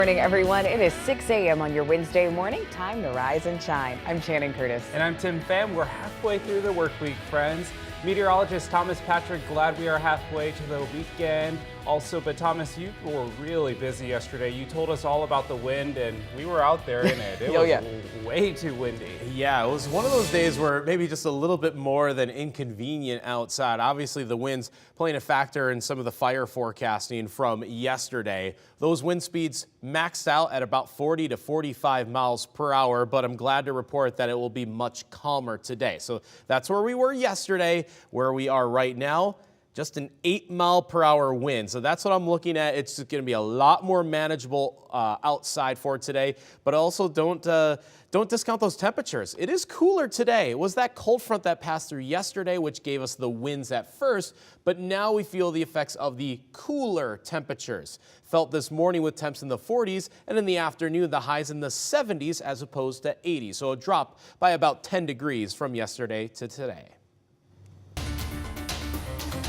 Morning, everyone. It is 6 a.m. on your Wednesday morning. Time to rise and shine. I'm Shannon Curtis. And I'm Tim Pham. We're halfway through the work week, friends. Meteorologist Thomas Patrick, glad we are halfway to the weekend. Also, but Thomas, you were really busy yesterday. You told us all about the wind, and we were out there in it. It was way too windy. Yeah, it was one of those days where maybe just a little bit more than inconvenient outside. Obviously, the winds playing a factor in some of the fire forecasting from yesterday. Those wind speeds maxed out at about 40 to 45 miles per hour, but I'm glad to report that it will be much calmer today. So that's where we were yesterday. Where we are right now, just an 8-mile-per-hour wind. So that's what I'm looking at. It's going to be a lot more manageable outside for today. But also don't discount those temperatures. It is cooler today. It was that cold front that passed through yesterday, which gave us the winds at first. But now we feel the effects of the cooler temperatures. Felt this morning with temps in the 40s, and in the afternoon, the highs in the 70s as opposed to 80. So a drop by about 10 degrees from yesterday to today.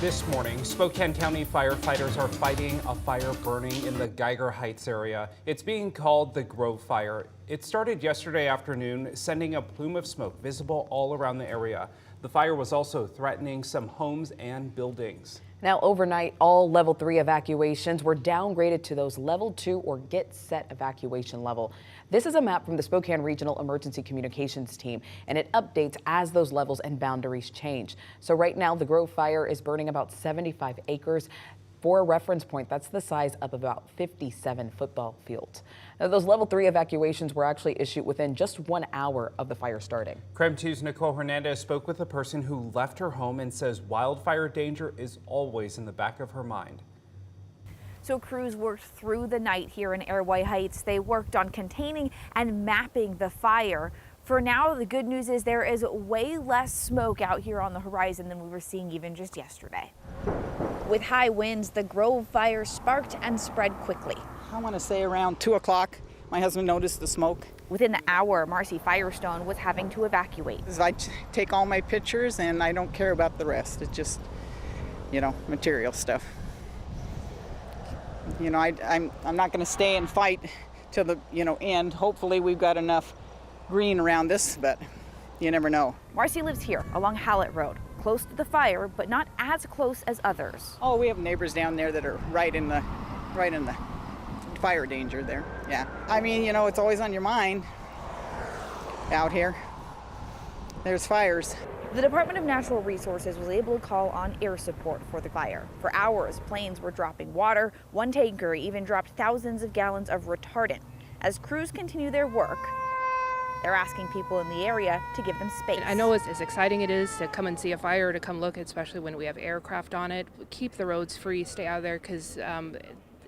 This morning, Spokane County firefighters are fighting a fire burning in the Geiger Heights area. It's being called the Wildfire. It started yesterday afternoon, sending a plume of smoke visible all around the area. The fire was also threatening some homes and buildings. Now, overnight, all level 3 evacuations were downgraded to those level 2 or get set evacuation level. This is a map from the Spokane Regional Emergency Communications Team, and it updates as those levels and boundaries change. So right now, the Grove Fire is burning about 75 acres. For a reference point, that's the size of about 57 football fields. Now, those level 3 evacuations were actually issued within just 1 hour of the fire starting. KREM 2's Nicole Hernandez spoke with a person who left her home and says wildfire danger is always in the back of her mind. So crews worked through the night here in Geiger Heights. They worked on containing and mapping the fire. For now, the good news is there is way less smoke out here on the horizon than we were seeing even just yesterday. With high winds, the Grove Fire sparked and spread quickly. I want to say around 2 o'clock, my husband noticed the smoke. Within the hour, Marcy Firestone was having to evacuate. I take all my pictures and I don't care about the rest. It's just, material stuff. I'm not going to stay and fight till the, end. Hopefully we've got enough green around this, but you never know. Marcy lives here along Hallett Road, close to the fire, but not as close as others. Oh, we have neighbors down there that are right in the fire danger there. Yeah. I mean, it's always on your mind out here. There's fires. The Department of Natural Resources was able to call on air support for the fire. For hours, planes were dropping water. One tanker even dropped thousands of gallons of retardant. As crews continue their work, they're asking people in the area to give them space. I know as exciting it is to come and see a fire, to come look, especially when we have aircraft on it. Keep the roads free, stay out of there, because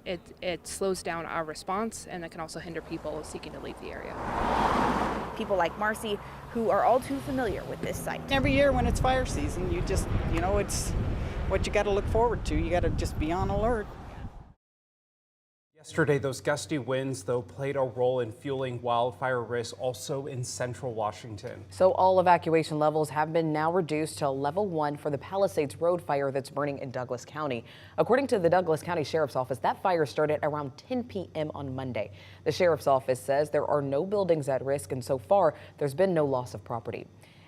it slows down our response, and it can also hinder people seeking to leave the area. People like Marcy, who are all too familiar with this site. Every year when it's fire season, you just, it's what you got to look forward to. You got to just be on alert. Yesterday, those gusty winds, though, played a role in fueling wildfire risk also in central Washington. So all evacuation levels have been now reduced to level 1 for the Palisades Road fire that's burning in Douglas County. According to the Douglas County Sheriff's Office, that fire started around 10 p.m. on Monday. The Sheriff's Office says there are no buildings at risk, and so far there's been no loss of property.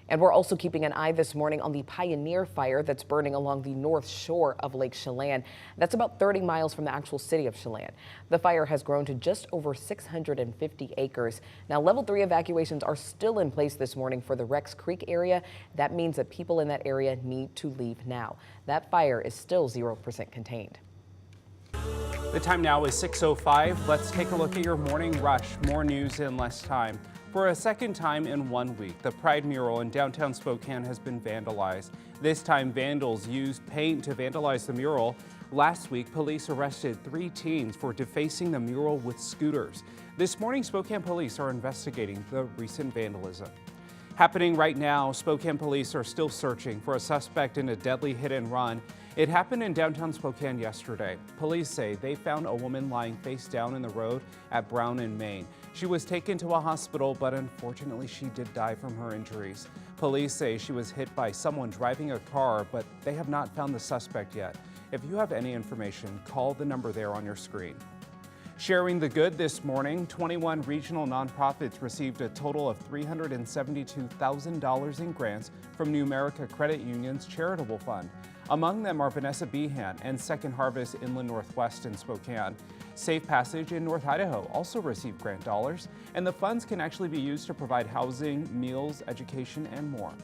And we're also keeping an eye this morning on the Pioneer Fire that's burning along the north shore of Lake Chelan. That's about 30 miles from the actual city of Chelan. The fire has grown to just over 650 acres. Now, level 3 evacuations are still in place this morning for the Rex Creek area. That means that people in that area need to leave now. That fire is still 0% contained. The time now is 6:05. Let's take a look at your morning rush. More news in less time. For a second time in 1 week, the Pride mural in downtown Spokane has been vandalized. This time, vandals used paint to vandalize the mural. Last week, police arrested 3 teens for defacing the mural with scooters. This morning, Spokane police are investigating the recent vandalism. Happening right now, Spokane police are still searching for a suspect in a deadly hit and run. It happened in downtown Spokane yesterday. Police say they found a woman lying face down in the road at Brown and Main. She was taken to a hospital, but unfortunately she did die from her injuries. Police say she was hit by someone driving a car, but they have not found the suspect yet. If you have any information, call the number there on your screen. Sharing the good this morning, 21 regional nonprofits received a total of $372,000 in grants from New America Credit Union's charitable fund. Among them are Vanessa Behan and Second Harvest Inland Northwest in Spokane. Safe Passage in North Idaho also received grant dollars, and the funds can actually be used to provide housing, meals, education, and more.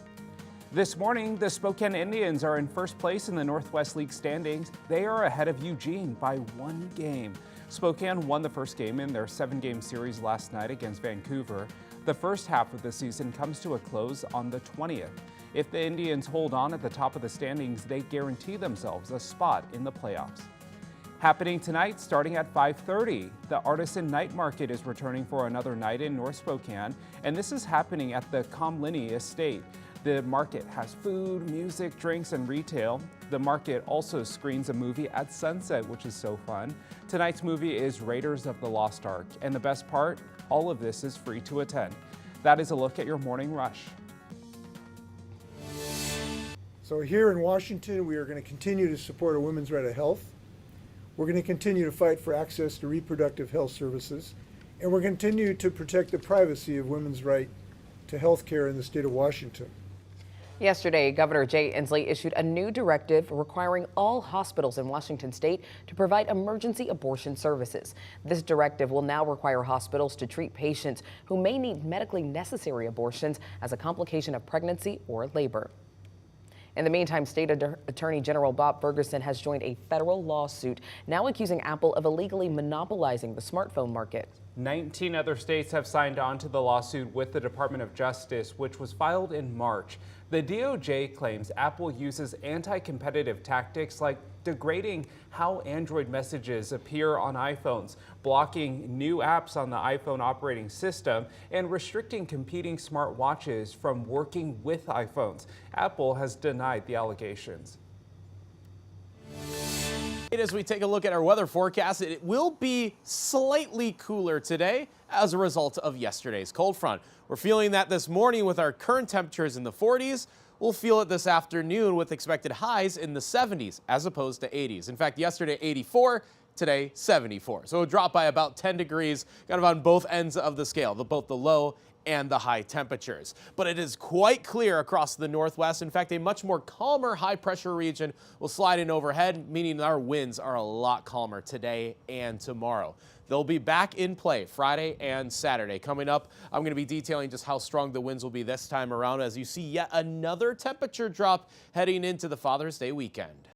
This morning, the Spokane Indians are in first place in the Northwest League standings. They are ahead of Eugene by 1 game. Spokane won the first game in their 7-game series last night against Vancouver. The first half of the season comes to a close on the 20th. If the Indians hold on at the top of the standings, they guarantee themselves a spot in the playoffs. Happening tonight, starting at 5:30, the Artisan Night Market is returning for another night in North Spokane, and this is happening at the Comlini Estate. The market has food, music, drinks, and retail. The market also screens a movie at sunset, which is so fun. Tonight's movie is Raiders of the Lost Ark, and the best part, all of this is free to attend. That is a look at your morning rush. So here in Washington, we are going to continue to support a women's right to health. We're going to continue to fight for access to reproductive health services, and we're going to continue to protect the privacy of women's right to health care in the state of Washington. Yesterday, Governor Jay Inslee issued a new directive requiring all hospitals in Washington state to provide emergency abortion services. This directive will now require hospitals to treat patients who may need medically necessary abortions as a complication of pregnancy or labor. In the meantime, State Attorney General Bob Ferguson has joined a federal lawsuit now accusing Apple of illegally monopolizing the smartphone market. 19 other states have signed on to the lawsuit with the Department of Justice, which was filed in March. The DOJ claims Apple uses anti-competitive tactics like degrading how Android messages appear on iPhones, blocking new apps on the iPhone operating system, and restricting competing smartwatches from working with iPhones. Apple has denied the allegations. As we take a look at our weather forecast, it will be slightly cooler today as a result of yesterday's cold front. We're feeling that this morning with our current temperatures in the 40s. We'll feel it this afternoon with expected highs in the 70s as opposed to 80s. In fact, yesterday 84, today 74. So it'll drop by about 10 degrees kind of on both ends of the scale, both the low and the high temperatures. But it is quite clear across the northwest. In fact, a much more calmer high pressure region will slide in overhead, meaning our winds are a lot calmer today and tomorrow. They'll be back in play Friday and Saturday. Coming up, I'm going to be detailing just how strong the winds will be this time around as you see yet another temperature drop heading into the Father's Day weekend.